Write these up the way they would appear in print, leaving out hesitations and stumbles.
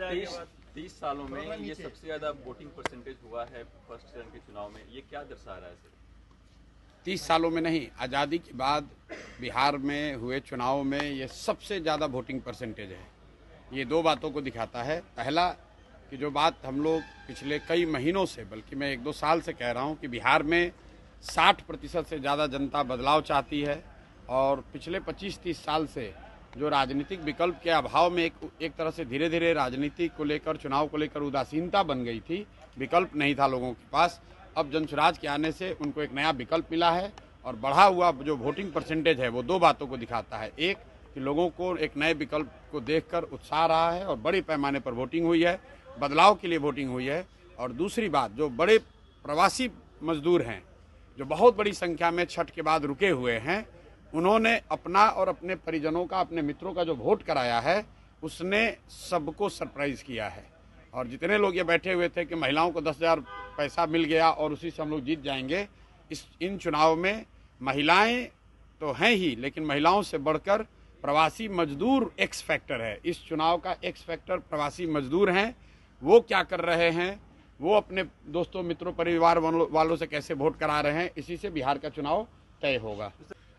30 सालों में ये सबसे ज्यादा वोटिंग परसेंटेज हुआ है फर्स्ट चरण के चुनाव में, ये क्या दर्शा रहा है सर? 30 सालों में नहीं, आज़ादी के बाद बिहार में हुए चुनाव में ये सबसे ज़्यादा वोटिंग परसेंटेज है। ये दो बातों को दिखाता है। पहला कि जो बात हम लोग पिछले कई महीनों से, बल्कि मैं 1-2 साल से कह रहा हूँ कि बिहार में 60% से ज़्यादा जनता बदलाव चाहती है और पिछले 25-30 साल से जो राजनीतिक विकल्प के अभाव में एक तरह से धीरे धीरे राजनीति को लेकर, चुनाव को लेकर उदासीनता बन गई थी, विकल्प नहीं था लोगों के पास। अब जनसुराज के आने से उनको एक नया विकल्प मिला है और बढ़ा हुआ जो वोटिंग परसेंटेज है वो दो बातों को दिखाता है। एक कि लोगों को एक नए विकल्प को देखकर उत्साह रहा है और बड़े पैमाने पर वोटिंग हुई है, बदलाव के लिए वोटिंग हुई है। और दूसरी बात, जो बड़े प्रवासी मजदूर हैं जो बहुत बड़ी संख्या में छठ के बाद रुके हुए हैं, उन्होंने अपना और अपने परिजनों का, अपने मित्रों का जो वोट कराया है उसने सबको सरप्राइज किया है। और जितने लोग ये बैठे हुए थे कि महिलाओं को 10,000 पैसा मिल गया और उसी से हम लोग जीत जाएंगे, इन चुनाव में महिलाएं तो हैं ही, लेकिन महिलाओं से बढ़कर प्रवासी मजदूर एक्स फैक्टर है। इस चुनाव का एक्स फैक्टर प्रवासी मजदूर हैं। वो क्या कर रहे हैं, वो अपने दोस्तों, मित्रों, परिवार वालों से कैसे वोट करा रहे हैं, इसी से बिहार का चुनाव तय होगा।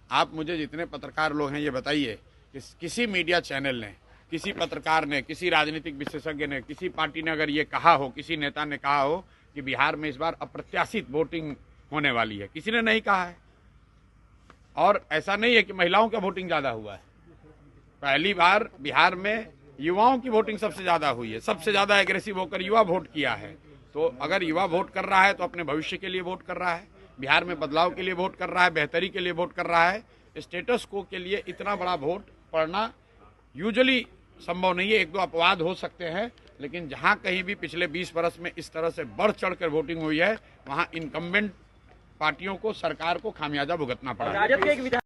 आप मुझे जितने पत्रकार लोग हैं ये बताइए कि किसी मीडिया चैनल ने, किसी पत्रकार ने, किसी राजनीतिक विशेषज्ञ ने, किसी पार्टी ने अगर ये कहा हो, किसी नेता ने कहा हो कि बिहार में इस बार अप्रत्याशित वोटिंग होने वाली है? किसी ने नहीं कहा है। और ऐसा नहीं है कि महिलाओं का वोटिंग ज़्यादा हुआ है। पहली बार बिहार में युवाओं की वोटिंग सबसे ज़्यादा हुई है। सबसे ज़्यादा एग्रेसिव होकर युवा वोट किया है। तो अगर युवा वोट कर रहा है तो अपने भविष्य के लिए वोट कर रहा है, बिहार में बदलाव के लिए वोट कर रहा है, बेहतरी के लिए वोट कर रहा है। स्टेटस को के लिए इतना बड़ा वोट पड़ना यूजुअली संभव नहीं है। 1-2 अपवाद हो सकते हैं, लेकिन जहां कहीं भी पिछले 20 वर्ष में इस तरह से बढ़ चढ़कर वोटिंग हुई है, वहां इनकम्बेंट पार्टियों को, सरकार को खामियाजा भुगतना पड़ा है।